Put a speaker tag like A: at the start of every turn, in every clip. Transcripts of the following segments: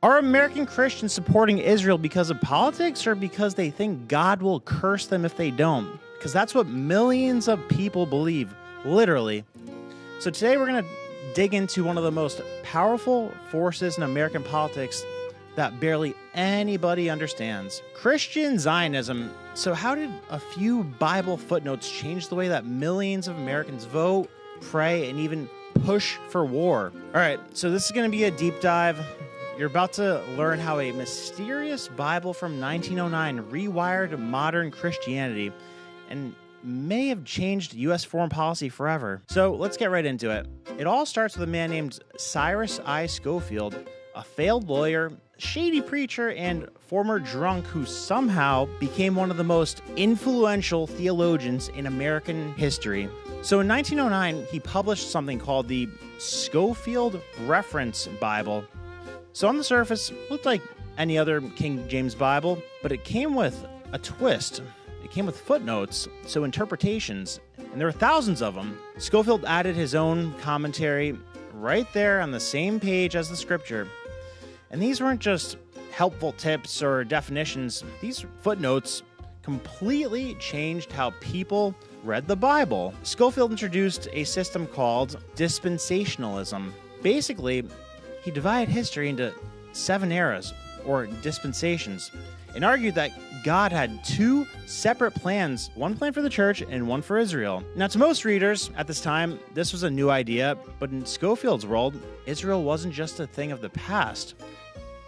A: Are American Christians supporting Israel because of politics or because they think God will curse them if they don't? Because that's what millions of people believe, literally. So today we're going to dig into one of the most powerful forces in American politics that barely anybody understands. Christian Zionism. So how did a few Bible footnotes change the way that millions of Americans vote, pray, and even push for war? All right, so this is going to be a deep dive. You're about to learn how a mysterious Bible from 1909 rewired modern Christianity and may have changed U.S. foreign policy forever. So let's get right into it. It all starts with a man named Cyrus I. Scofield, a failed lawyer, shady preacher, and former drunk who somehow became one of the most influential theologians in American history. So in 1909, he published something called the Scofield Reference Bible. So on the surface, it looked like any other King James Bible, but it came with a twist. It came with footnotes, so interpretations, and there were thousands of them. Scofield added his own commentary right there on the same page as the scripture. And these weren't just helpful tips or definitions. These footnotes completely changed how people read the Bible. Scofield introduced a system called dispensationalism. Basically, he divided history into 7 eras, or dispensations, and argued that God had 2 separate plans, one plan for the church and one for Israel. Now, to most readers at this time, this was a new idea, but in Scofield's world, Israel wasn't just a thing of the past.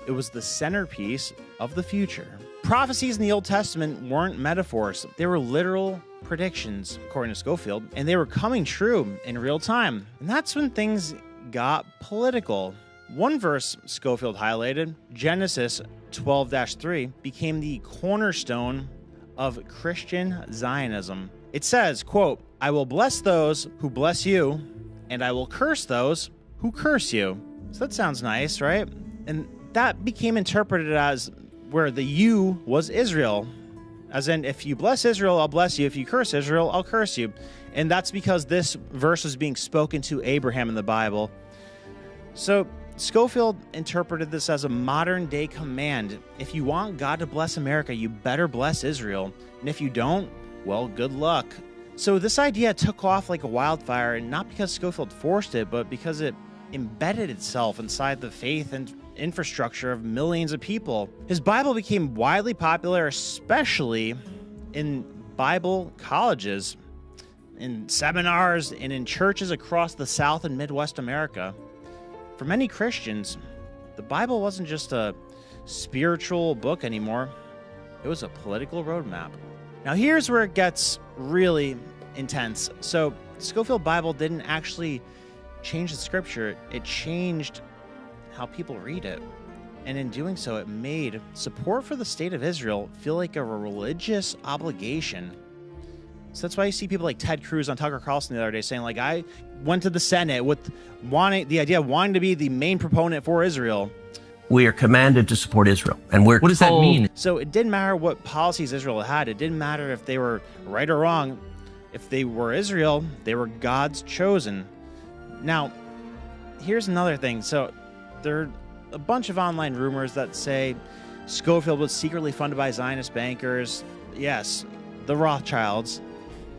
A: It was the centerpiece of the future. Prophecies in the Old Testament weren't metaphors. They were literal predictions, according to Scofield, and they were coming true in real time. And that's when things got political. One verse Scofield highlighted, Genesis 12-3, became the cornerstone of Christian Zionism. It says, quote, "I will bless those who bless you, and I will curse those who curse you." So that sounds nice, right? And that became interpreted as where the you was Israel. As in, if you bless Israel, I'll bless you. If you curse Israel, I'll curse you. And that's because this verse was being spoken to Abraham in the Bible. So Scofield interpreted this as a modern-day command. If you want God to bless America, you better bless Israel. And if you don't, well, good luck. So this idea took off like a wildfire, and not because Scofield forced it, but because it embedded itself inside the faith and infrastructure of millions of people. His Bible became widely popular, especially in Bible colleges, in seminars, and in churches across the South and Midwest America. For many Christians, the Bible wasn't just a spiritual book anymore. It was a political roadmap. Now here's where it gets really intense. So Scofield Bible didn't actually change the scripture. It changed how people read it. And in doing so, it made support for the state of Israel feel like a religious obligation. So that's why you see people like Ted Cruz on Tucker Carlson the other day saying, like, I went to the Senate with the idea of wanting to be the main proponent for Israel.
B: We are commanded to support Israel. And what does that mean?
A: So it didn't matter what policies Israel had. It didn't matter if they were right or wrong. If they were Israel, they were God's chosen. Now, here's another thing. So there are a bunch of online rumors that say Scofield was secretly funded by Zionist bankers. Yes, the Rothschilds.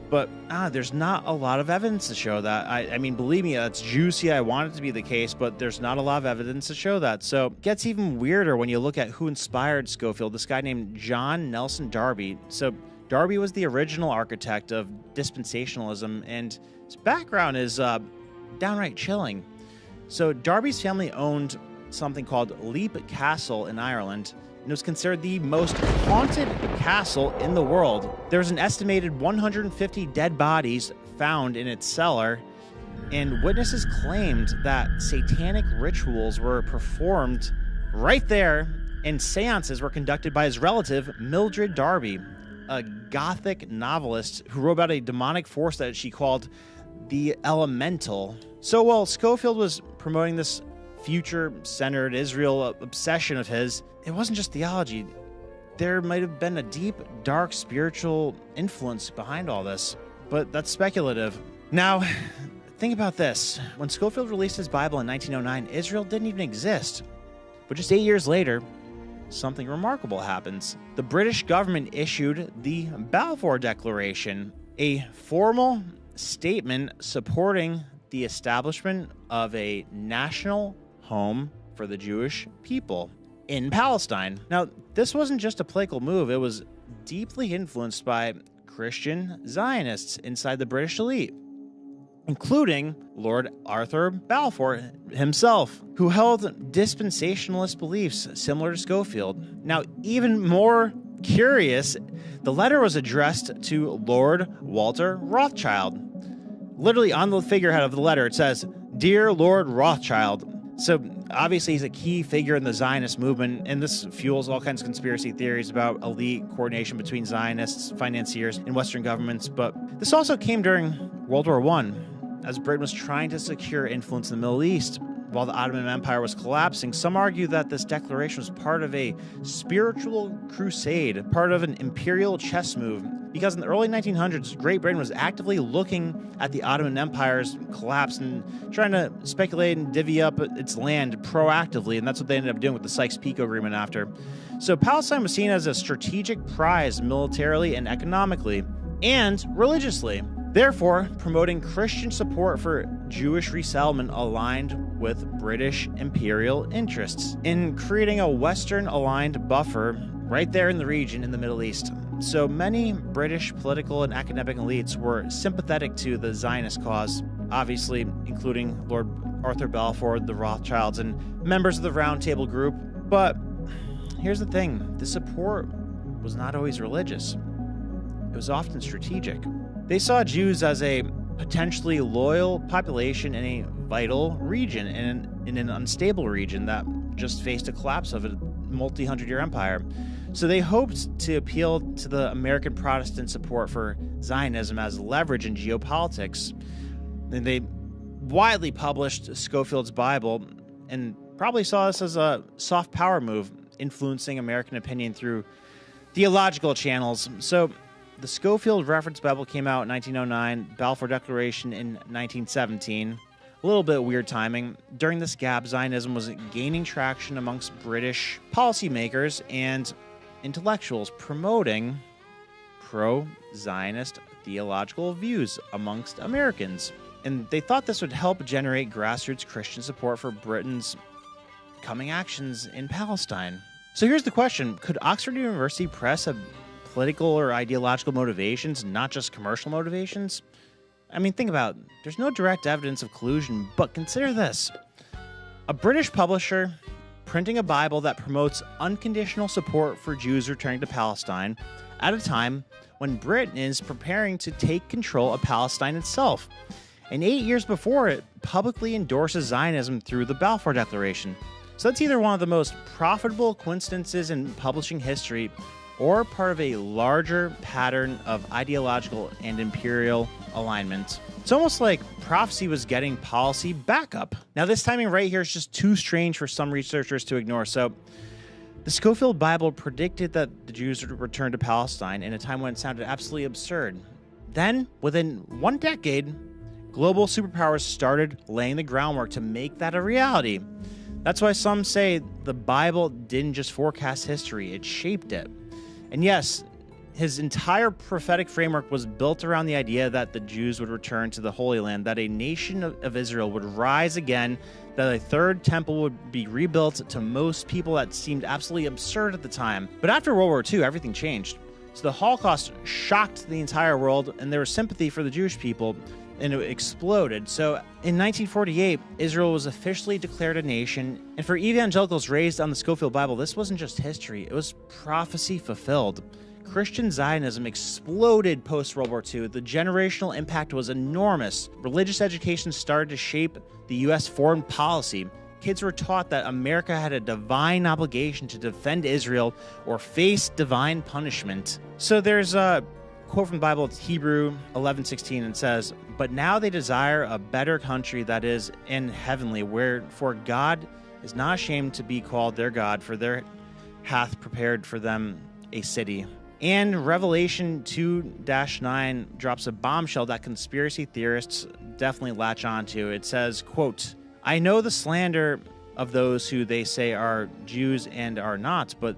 A: But there's not a lot of evidence to show that. I mean, believe me, that's juicy. I want it to be the case, but there's not a lot of evidence to show that. So it gets even weirder when you look at who inspired Scofield, this guy named John Nelson Darby. So Darby was the original architect of dispensationalism, and his background is downright chilling. So Darby's family owned something called Leap Castle in Ireland, and it was considered the most haunted castle in the world. There's an estimated 150 dead bodies found in its cellar, and witnesses claimed that satanic rituals were performed right there, and seances were conducted by his relative, Mildred Darby, a Gothic novelist who wrote about a demonic force that she called the Elemental. So while Scofield was promoting this future-centered Israel obsession of his, it wasn't just theology. There might have been a deep, dark spiritual influence behind all this, but that's speculative. Now, think about this. When Scofield released his Bible in 1909, Israel didn't even exist. But just 8 years later, something remarkable happens. The British government issued the Balfour Declaration, a formal statement supporting the establishment of a national home for the Jewish people in Palestine. Now, this wasn't just a political move, it was deeply influenced by Christian Zionists inside the British elite, including Lord Arthur Balfour himself, who held dispensationalist beliefs similar to Schofield. Now, even more curious, the letter was addressed to Lord Walter Rothschild. Literally on the figurehead of the letter, it says, "Dear Lord Rothschild." So obviously he's a key figure in the Zionist movement, and this fuels all kinds of conspiracy theories about elite coordination between Zionists, financiers, and Western governments. But this also came during World War I, as Britain was trying to secure influence in the Middle East. While the Ottoman Empire was collapsing, some argue that this declaration was part of a spiritual crusade, part of an imperial chess move, because in the early 1900s, Great Britain was actively looking at the Ottoman Empire's collapse and trying to speculate and divvy up its land proactively, and that's what they ended up doing with the Sykes-Picot Agreement after. So Palestine was seen as a strategic prize militarily and economically, and religiously. Therefore, promoting Christian support for Jewish resettlement aligned with British imperial interests in creating a Western-aligned buffer right there in the region in the Middle East. So many British political and academic elites were sympathetic to the Zionist cause, obviously including Lord Arthur Balfour, the Rothschilds, and members of the Round Table Group. But here's the thing, the support was not always religious. It was often strategic. They saw Jews as a potentially loyal population in a vital region, in an unstable region that just faced a collapse of a multi-hundred-year empire. So they hoped to appeal to the American Protestant support for Zionism as leverage in geopolitics. And they widely published Schofield's Bible and probably saw this as a soft power move, influencing American opinion through theological channels. So the Schofield Reference Bible came out in 1909, Balfour Declaration in 1917. A little bit weird timing. During this gap, Zionism was gaining traction amongst British policymakers and intellectuals, promoting pro-Zionist theological views amongst Americans. And they thought this would help generate grassroots Christian support for Britain's coming actions in Palestine. So here's the question. Could Oxford University Press have political or ideological motivations, not just commercial motivations? I mean, think about it. There's no direct evidence of collusion, but consider this. A British publisher printing a Bible that promotes unconditional support for Jews returning to Palestine at a time when Britain is preparing to take control of Palestine itself. And 8 years before it publicly endorses Zionism through the Balfour Declaration. So that's either one of the most profitable coincidences in publishing history or part of a larger pattern of ideological and imperial alignment. It's almost like prophecy was getting policy backup. Now, this timing right here is just too strange for some researchers to ignore. So, the Schofield Bible predicted that the Jews would return to Palestine in a time when it sounded absolutely absurd. Then, within 1 decade, global superpowers started laying the groundwork to make that a reality. That's why some say the Bible didn't just forecast history, it shaped it. And yes, his entire prophetic framework was built around the idea that the Jews would return to the Holy Land, that a nation of Israel would rise again, that a third temple would be rebuilt. To most people, that seemed absolutely absurd at the time. But after World War II, everything changed. So the Holocaust shocked the entire world, and there was sympathy for the Jewish people, and it exploded. So in 1948, Israel was officially declared a nation, and for evangelicals raised on the Schofield Bible, this wasn't just history, it was prophecy fulfilled. Christian Zionism exploded post-World War II. The generational impact was enormous. Religious education started to shape the U.S. foreign policy. Kids were taught that America had a divine obligation to defend Israel or face divine punishment. So there's a quote from the Bible, it's Hebrew 11:16, and says, "But now they desire a better country that is in heavenly, wherefore God is not ashamed to be called their God, for there hath prepared for them a city." And Revelation 2-9 drops a bombshell that conspiracy theorists definitely latch onto. It says, quote, "I know the slander of those who they say are Jews and are not, but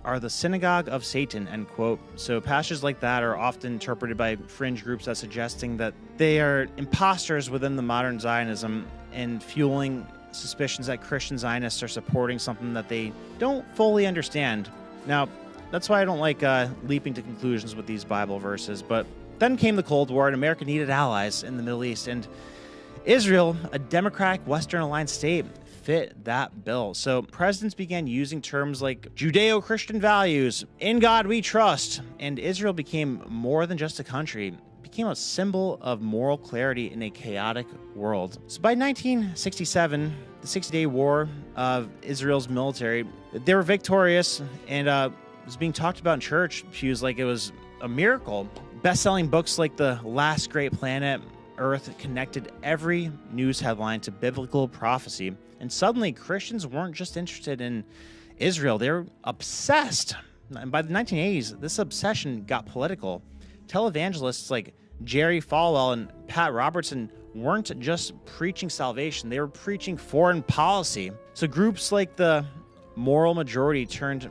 A: are the synagogue of Satan, end quote. So passages like that are often interpreted by fringe groups as suggesting that they are imposters within the modern Zionism and fueling suspicions that Christian Zionists are supporting something that they don't fully understand. Now, that's why I don't like leaping to conclusions with these Bible verses, but then came the Cold War and America needed allies in the Middle East, and Israel, a democratic Western-aligned state, fit that bill. So presidents began using terms like Judeo-Christian values, in God we trust, and Israel became more than just a country. It became a symbol of moral clarity in a chaotic world. So by 1967, the 60-day war of Israel's military, they were victorious, and it was being talked about in church pews like it was a miracle. Best-selling books like The Last Great Planet, Earth connected every news headline to biblical prophecy. And suddenly, Christians weren't just interested in Israel, they were obsessed. And by the 1980s, this obsession got political. Televangelists like Jerry Falwell and Pat Robertson weren't just preaching salvation, they were preaching foreign policy. So groups like the Moral Majority turned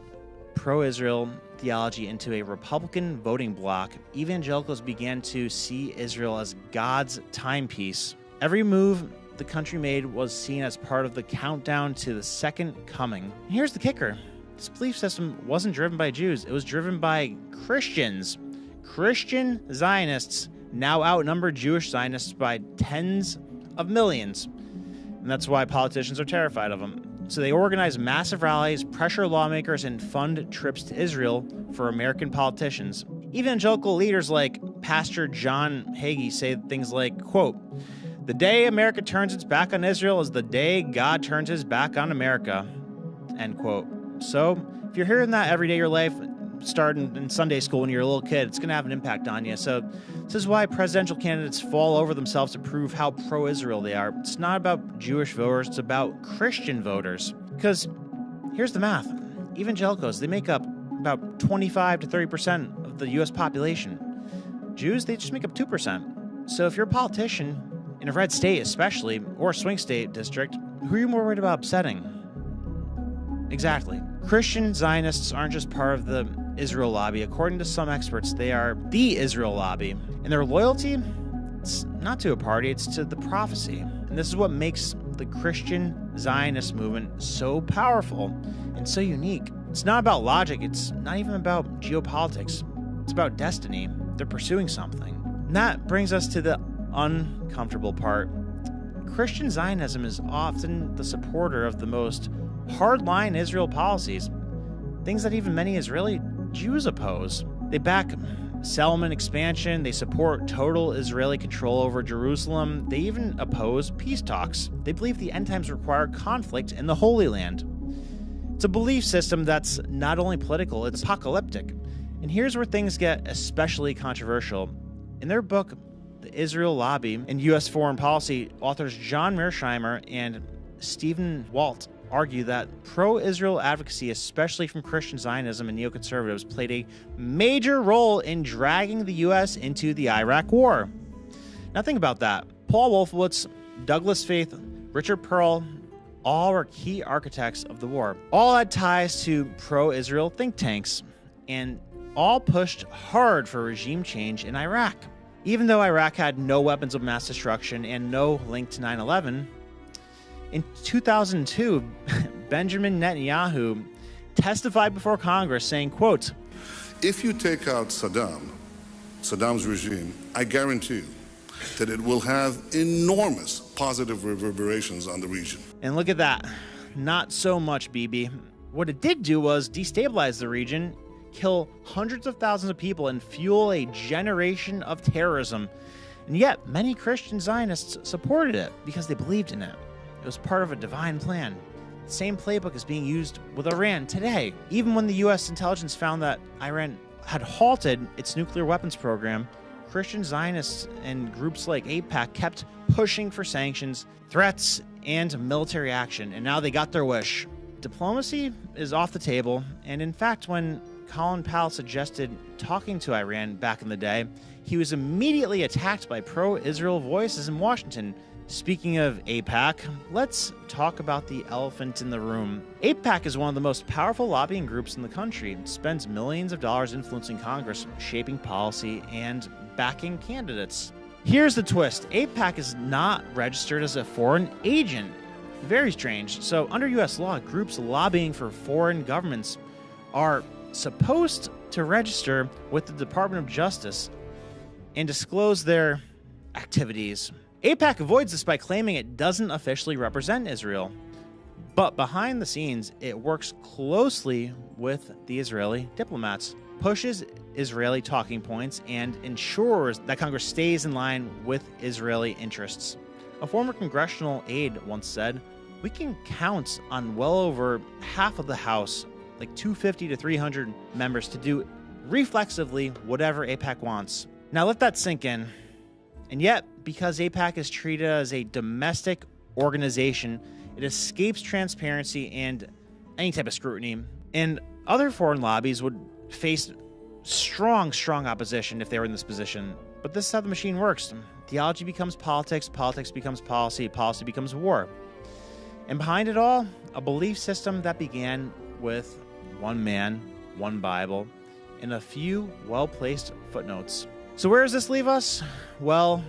A: pro-Israel theology into a Republican voting bloc. Evangelicals began to see Israel as God's timepiece. Every move the country made was seen as part of the countdown to the second coming. And here's the kicker. This belief system wasn't driven by Jews. It was driven by Christians. Christian Zionists now outnumber Jewish Zionists by tens of millions. And that's why politicians are terrified of them. So they organize massive rallies, pressure lawmakers, and fund trips to Israel for American politicians. Evangelical leaders like Pastor John Hagee say things like, quote, "The day America turns its back on Israel is the day God turns his back on America," end quote. So if you're hearing that every day of your life, starting in Sunday school when you're a little kid, it's going to have an impact on you. So this is why presidential candidates fall over themselves to prove how pro-Israel they are. It's not about Jewish voters, it's about Christian voters. Because here's the math. Evangelicals, they make up about 25 to 30% of the U.S. population. Jews, they just make up 2%. So if you're a politician, in a red state especially, or a swing state district, who are you more worried about upsetting? Exactly. Christian Zionists aren't just part of the Israel lobby. According to some experts, they are the Israel lobby. And their loyalty, it's not to a party, it's to the prophecy. And this is what makes the Christian Zionist movement so powerful and so unique. It's not about logic, it's not even about geopolitics. It's about destiny. They're pursuing something. And that brings us to the uncomfortable part. Christian Zionism is often the supporter of the most hardline Israel policies, things that even many Israeli Jews oppose. They back settlement expansion, they support total Israeli control over Jerusalem, they even oppose peace talks. They believe the end times require conflict in the Holy Land. It's a belief system that's not only political, it's apocalyptic. And here's where things get especially controversial. In their book, The Israel Lobby and U.S. Foreign Policy, authors John Mearsheimer and Stephen Walt argue that pro-Israel advocacy, especially from Christian Zionism and neoconservatives, played a major role in dragging the U.S. into the Iraq War. Now think about that. Paul Wolfowitz, Douglas Faith, Richard Pearl, all were key architects of the war. All had ties to pro-Israel think tanks, and all pushed hard for regime change in Iraq. Even though Iraq had no weapons of mass destruction and no link to 9/11, in 2002, Benjamin Netanyahu testified before Congress saying, quote,
C: "If you take out Saddam's regime, I guarantee you that it will have enormous positive reverberations on the region."
A: And look at that. Not so much, Bibi. What it did do was destabilize the region, kill hundreds of thousands of people, and fuel a generation of terrorism. And yet, many Christian Zionists supported it because they believed in it. It was part of a divine plan. The same playbook is being used with Iran today. Even when the U.S. intelligence found that Iran had halted its nuclear weapons program, Christian Zionists and groups like AIPAC kept pushing for sanctions, threats, and military action, and now they got their wish. Diplomacy is off the table, and in fact, when Colin Powell suggested talking to Iran back in the day, he was immediately attacked by pro-Israel voices in Washington. Speaking of AIPAC, let's talk about the elephant in the room. AIPAC is one of the most powerful lobbying groups in the country. It spends millions of dollars influencing Congress, shaping policy, and backing candidates. Here's the twist. AIPAC is not registered as a foreign agent. Very strange. So under U.S. law, groups lobbying for foreign governments are supposed to register with the Department of Justice and disclose their activities. AIPAC avoids this by claiming it doesn't officially represent Israel. But behind the scenes, it works closely with the Israeli diplomats, pushes Israeli talking points, and ensures that Congress stays in line with Israeli interests. A former congressional aide once said, "We can count on well over half of the House, like 250 to 300 members, to do reflexively whatever AIPAC wants." Now let that sink in. And yet, because AIPAC is treated as a domestic organization, it escapes transparency and any type of scrutiny. And other foreign lobbies would face strong opposition if they were in this position. But this is how the machine works. Theology becomes politics, politics becomes policy, policy becomes war. And behind it all, a belief system that began with one man, one Bible, and a few well-placed footnotes. So where does this leave us? Well,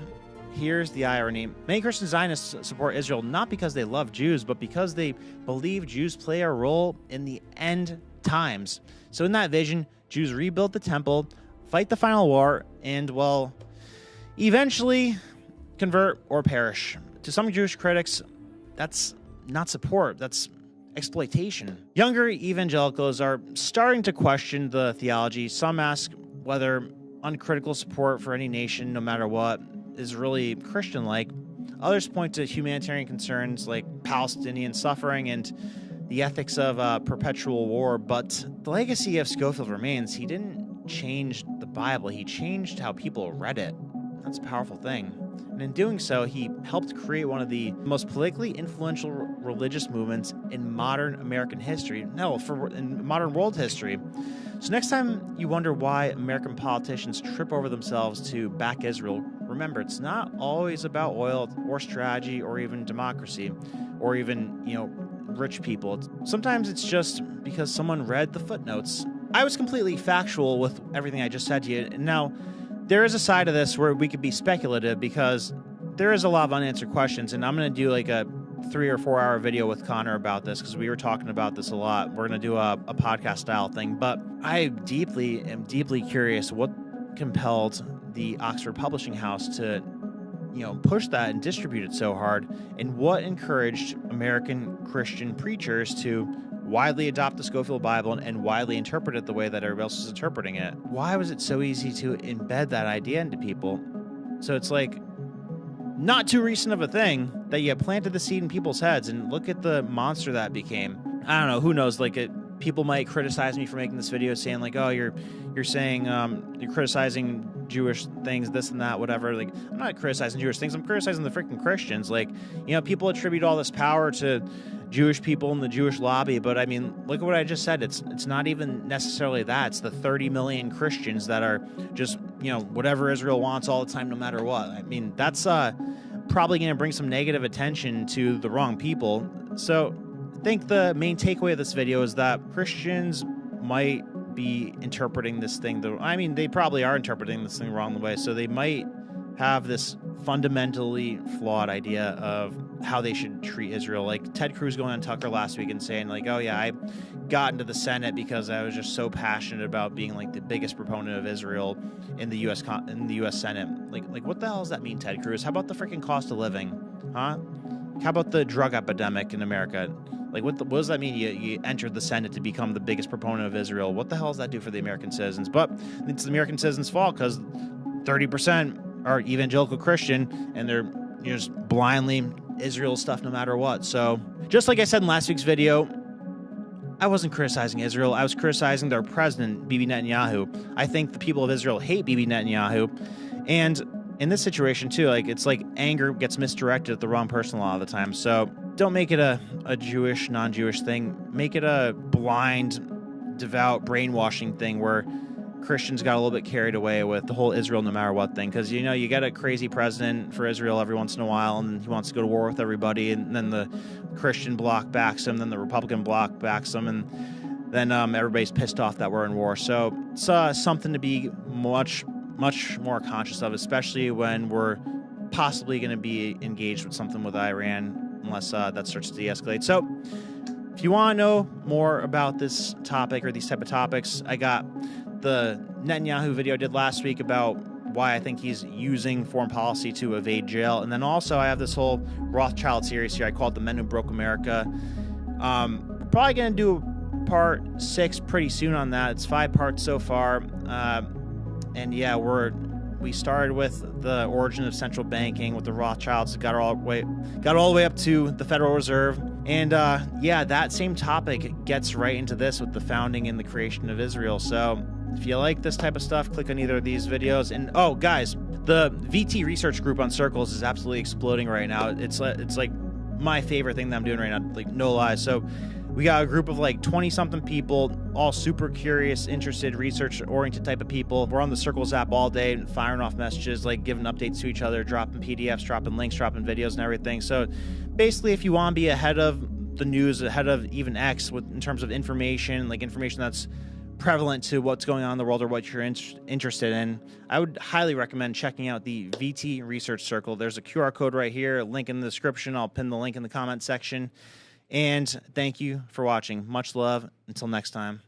A: here's the irony. Many Christian Zionists support Israel not because they love Jews, but because they believe Jews play a role in the end times. So in that vision, Jews rebuild the temple, fight the final war, and, well, eventually convert or perish. To some Jewish critics, that's not support, that's exploitation. Younger evangelicals are starting to question the theology. Some ask whether uncritical support for any nation, no matter what, is really Christian-like. Others point to humanitarian concerns like Palestinian suffering and the ethics of perpetual war, but the legacy of Scofield remains. He didn't change the Bible, he changed how people read it. That's a powerful thing. And in doing so, he helped create one of the most politically influential religious movements in modern American history. No, in modern world history. So next time you wonder why American politicians trip over themselves to back Israel, remember, it's not always about oil or strategy or even democracy or even, rich people. Sometimes it's just because someone read the footnotes. I was completely factual with everything I just said to you. Now, there is a side of this where we could be speculative because there is a lot of unanswered questions, and I'm going to do like a 3 or 4 hour video with Connor about this because we were talking about this a lot. We're going to do a podcast style thing, but I am deeply curious what compelled the Oxford Publishing House to push that and distribute it so hard, and what encouraged American Christian preachers to widely adopt the Scofield Bible and widely interpret it the way that everybody else is interpreting it. Why was it so easy to embed that idea into people? So it's like not too recent of a thing that you planted the seed in people's heads, and look at the monster that became. I don't know, who knows, people might criticize me for making this video saying like, oh, you're saying you're criticizing Jewish things, this and that, whatever. Like, I'm not criticizing Jewish things, I'm criticizing the freaking Christians. Like, people attribute all this power to Jewish people and the Jewish lobby, but I mean, look at what I just said. It's not even necessarily that. It's the 30 million Christians that are just, whatever Israel wants all the time, no matter what. I mean, that's probably going to bring some negative attention to the wrong people. So I think the main takeaway of this video is that Christians might be interpreting this thing. They probably are interpreting this thing wrong the way. So they might have this fundamentally flawed idea of how they should treat Israel. Like Ted Cruz going on Tucker last week and saying like, oh yeah, I got into the Senate because I was just so passionate about being like the biggest proponent of Israel in the U.S. Senate. Like what the hell does that mean, Ted Cruz? How about the freaking cost of living? Huh? How about the drug epidemic in America? Like, what does that mean? You entered the Senate to become the biggest proponent of Israel. What the hell does that do for the American citizens? But it's the American citizens' fault because 30% are evangelical Christian, and they're just blindly Israel stuff no matter what. So, just like I said in last week's video, I wasn't criticizing Israel. I was criticizing their president, Bibi Netanyahu. I think the people of Israel hate Bibi Netanyahu. And in this situation, too, it's like anger gets misdirected at the wrong person a lot of the time. So don't make it a Jewish, non-Jewish thing. Make it a blind, devout, brainwashing thing where Christians got a little bit carried away with the whole Israel no matter what thing, because, you know, you get a crazy president for Israel every once in a while, and he wants to go to war with everybody, and then the Christian bloc backs him, then the Republican bloc backs him, and then everybody's pissed off that we're in war. So it's something to be much more conscious of, especially when we're possibly going to be engaged with something with Iran, unless that starts to de-escalate. So if you want to know more about this topic or these type of topics, I got the Netanyahu video I did last week about why I think he's using foreign policy to evade jail. And then also I have this whole Rothschild series here I call it The Men Who Broke America. We're probably going to do part 6 pretty soon on that. It's 5 parts so far. And yeah, we started with the origin of central banking with the Rothschilds, got all the way up to the Federal Reserve. And yeah, that same topic gets right into this with the founding and the creation of Israel. So if you like this type of stuff, click on either of these videos. And oh, guys, the VT research group on Circles is absolutely exploding right now. It's like my favorite thing that I'm doing right now, like no lies. So we got a group of like 20-something people, all super curious, interested, research-oriented type of people. We're on the Circles app all day, firing off messages, like giving updates to each other, dropping PDFs, dropping links, dropping videos and everything. So basically, if you want to be ahead of the news, ahead of even X in terms of information, like information that's prevalent to what's going on in the world or what you're interested in, I would highly recommend checking out the VT Research Circle. There's a QR code right here, a link in the description. I'll pin the link in the comment section. And thank you for watching. Much love. Until next time.